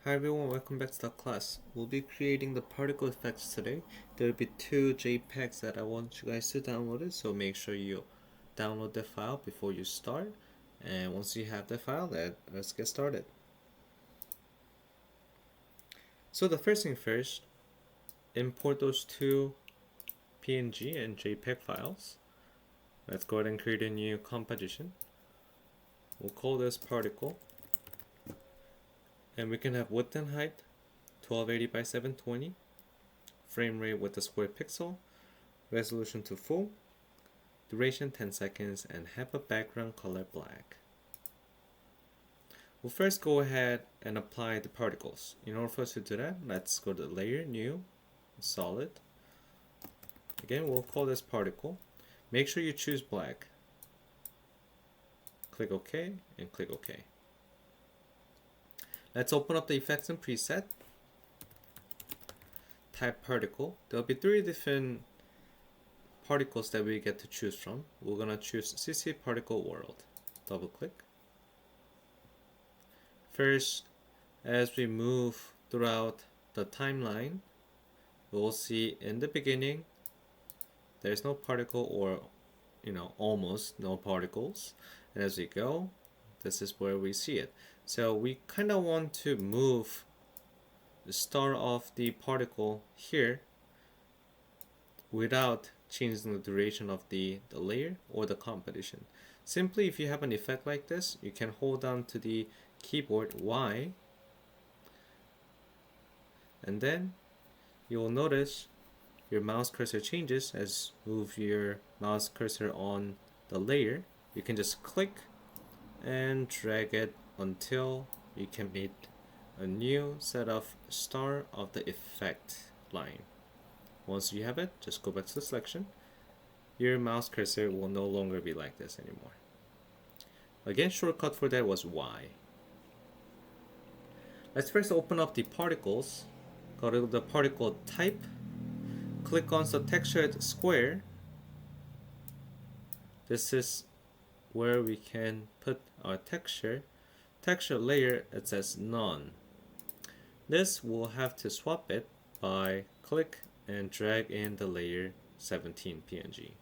Hi everyone, welcome back to the class. We'll be creating the particle effects today. There will be two JPEGs that I want you guys to download it, so make sure you download the file before you start. And once you have the file, let's get started. So the first thing first, import those two PNG and JPEG files. Let's go ahead and create a new composition. We'll call this particle. And we can have width and height 1280 by 720, frame rate with the square pixel, resolution to full, duration 10 seconds, and have a background color black. We'll first go ahead and apply the particles. In order for us to do that, let's go to layer, new, solid. Again, we'll call this particle. Make sure you choose black. Click OK and click OK. Let's open up the effects and preset. Type particle. There'll be three different particles that we get to choose from. We're gonna choose CC particle world. Double click. First, as we move throughout the timeline, we'll see in the beginning there's no particle, or almost no particles, and as we go, this is where we see it. So we kind of want to move the start of the particle here without changing the duration of the layer or the composition. Simply, if you have an effect like this, you can hold down to the keyboard Y, and then you will notice your mouse cursor changes as you move your mouse cursor on the layer. You can just click and drag it until you can meet a new set of star of the effect line. Once you have it, just go back to the selection. Your mouse cursor will no longer be like this anymore. Again, shortcut for that was Y. Let's first open up the particles. Go to the particle type. Click on the textured square. This is where we can put our texture. Texture layer, it says none. This will have to swap it by click and drag in the layer 17 PNG.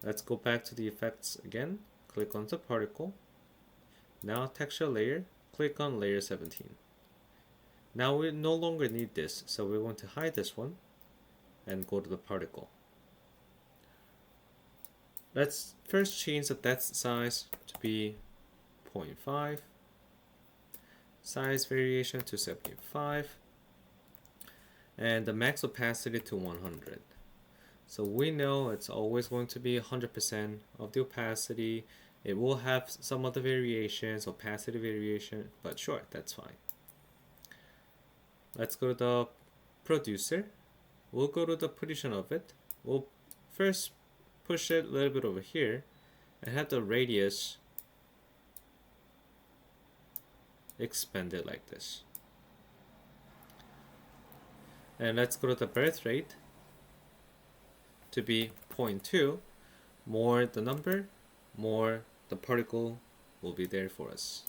Let's go back to the effects again. Click on the particle. Now texture layer, click on layer 17. Now we no longer need this, so we're going to hide this one and go to the particle. Let's first change the depth size to be 0.5, size variation to 75, and the max opacity to 100. So we know it's always going to be 100% of the opacity. It will have some other variations, opacity variation, but sure, that's fine. Let's go to the producer. We'll go to the position of it. We'll first push it a little bit over here and have the radius expanded like this. And let's go to the birth rate to be 0.2. More the number, more the particle will be there for us.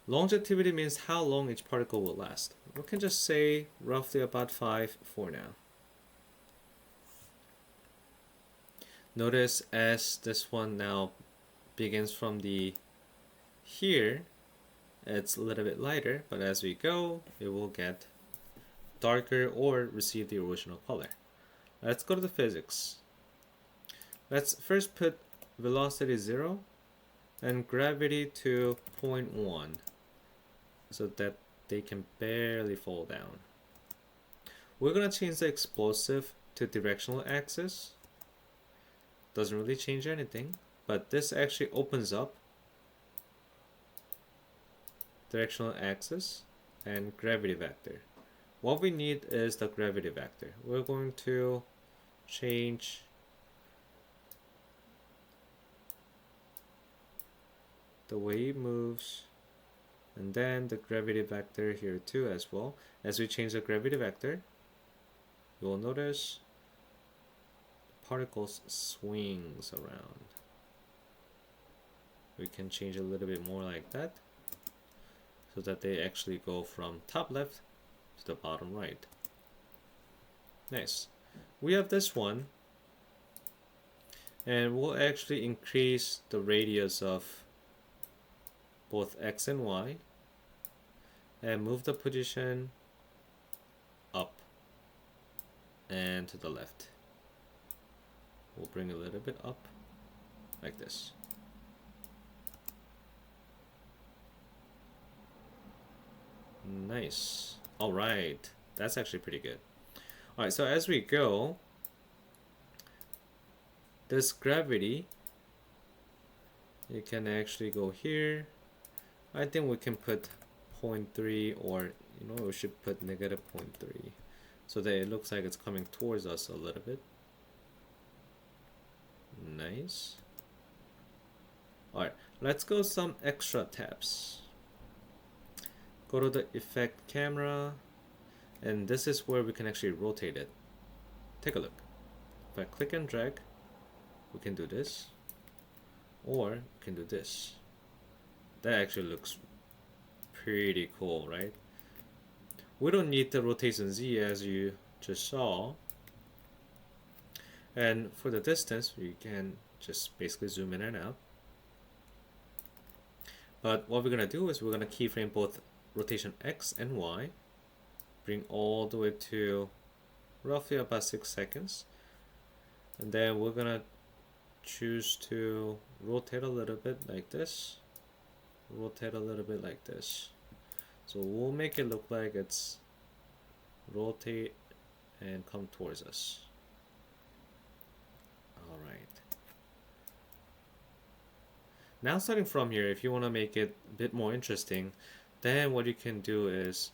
Longevity means how long each particle will last. We can just say roughly about 5 for now. Notice as this one now begins from the here, it's a little bit lighter, but as we go, it will get darker or receive the original color. Let's go to the physics. Let's first put velocity 0 and gravity to 0.1 so that they can barely fall down. We're gonna change the explosive to directional axis. Doesn't really change anything, but this actually opens up directional axis and gravity vector. What we need is the gravity vector. We're going to change the way it moves, and then the gravity vector here too as well. As we change the gravity vector, you will notice particles swings around. We can change a little bit more like that. so that they actually go from top left to the bottom right. Nice. We have this one, and we'll actually increase the radius of both X and Y and move the position up and to the left. We'll bring a little bit up like this. Nice. All right, that's actually pretty good. All right, so as we go, this gravity, you can actually go here. I think we can put 0.3, or we should put negative 0.3 so that it looks like it's coming towards us a little bit. Nice. All right, let's go some extra tabs. Go to the effect camera, and this is where we can actually rotate it. Take a look. If I click and drag, we can do this, or we can do this. That actually looks pretty cool, right? We don't need the rotation Z as you just saw. And for the distance, we can just basically zoom in and out. But what we're gonna do is we're gonna keyframe both rotation X and Y, bring all the way to roughly about 6 seconds, and then we're gonna choose to rotate a little bit like this, rotate a little bit like this. So we'll make it look like it's rotate and come towards us. Alright. Now starting from here, if you want to make it a bit more interesting, then what you can do is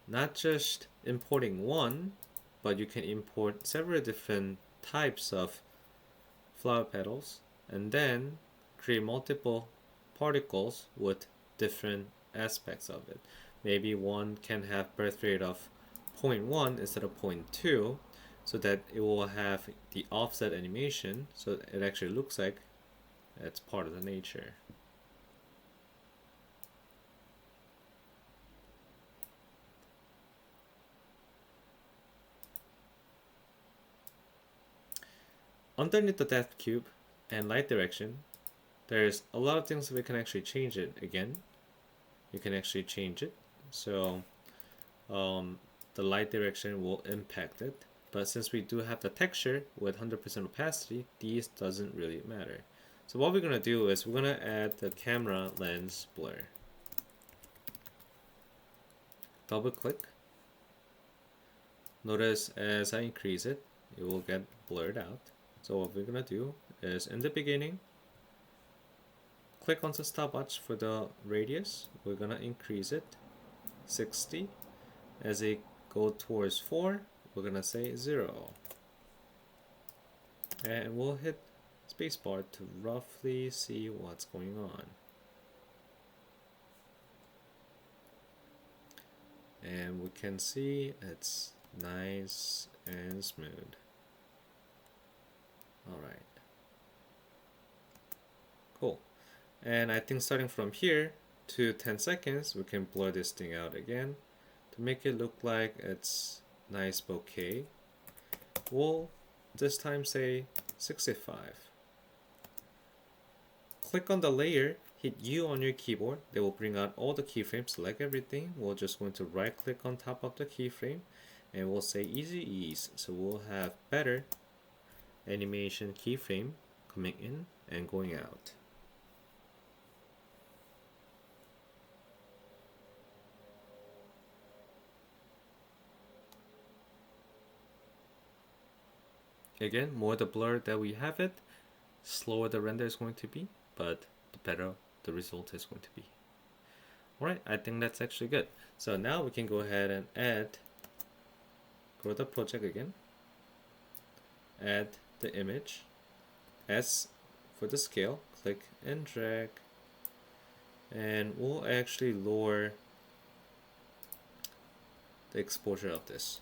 not just importing one, but you can import several different types of flower petals and then create multiple particles with different aspects of it. Maybe one can have birth rate of 0.1 instead of 0.2, so that it will have the offset animation, so it actually looks like it's part of the nature. Underneath the depth cube and light direction, there's a lot of things that we can actually change it again. You can actually change it, so the light direction will impact it. But since we do have the texture with 100% opacity, these doesn't really matter. So what we're gonna do is we're gonna add the camera lens blur. Double click. Notice as I increase it, it will get blurred out. So what we're gonna do is in the beginning, click on the stopwatch for the radius. We're gonna increase it 60. As it go towards 4, we're gonna say 0. And we'll hit spacebar to roughly see what's going on. And we can see it's nice and smooth. Alright. Cool. And I think starting from here to 10 seconds, we can blur this thing out again to make it look like it's nice bokeh. We'll this time say 65. Click on the layer, hit U on your keyboard. They will bring out all the keyframes, select everything. We're just going to right click on top of the keyframe and we'll say easy ease. So we'll have better animation keyframe coming in and going out. Again, more the blur that we have it, slower the render is going to be, but the better the result is going to be. Alright, I think that's actually good. So now we can go ahead and go to the project again, add the image, S for the scale, click and drag, and we'll actually lower the exposure of this.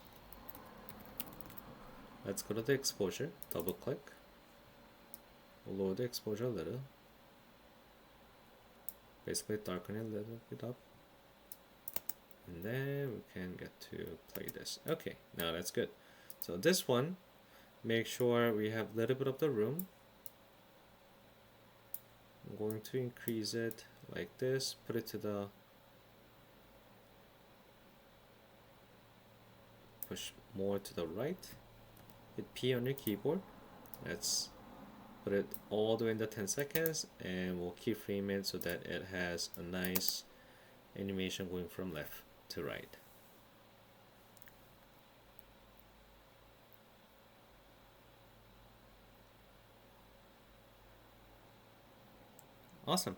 Let's go to the exposure, double click, we'll lower the exposure a little. Basically darken it a little bit up. And then we can get to play this. Okay, now that's good. So this one, make sure we have a little bit of the room. I'm going to increase it like this, put it to the push more to the right. Hit P on your keyboard. Let's put it all the way in the 10 seconds and we'll keyframe it so that it has a nice animation going from left to right. Awesome.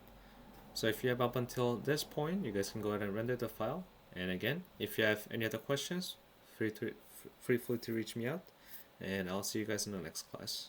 So if you have up until this point, you guys can go ahead and render the file. And again, if you have any other questions, feel free to reach me out, and I'll see you guys in the next class.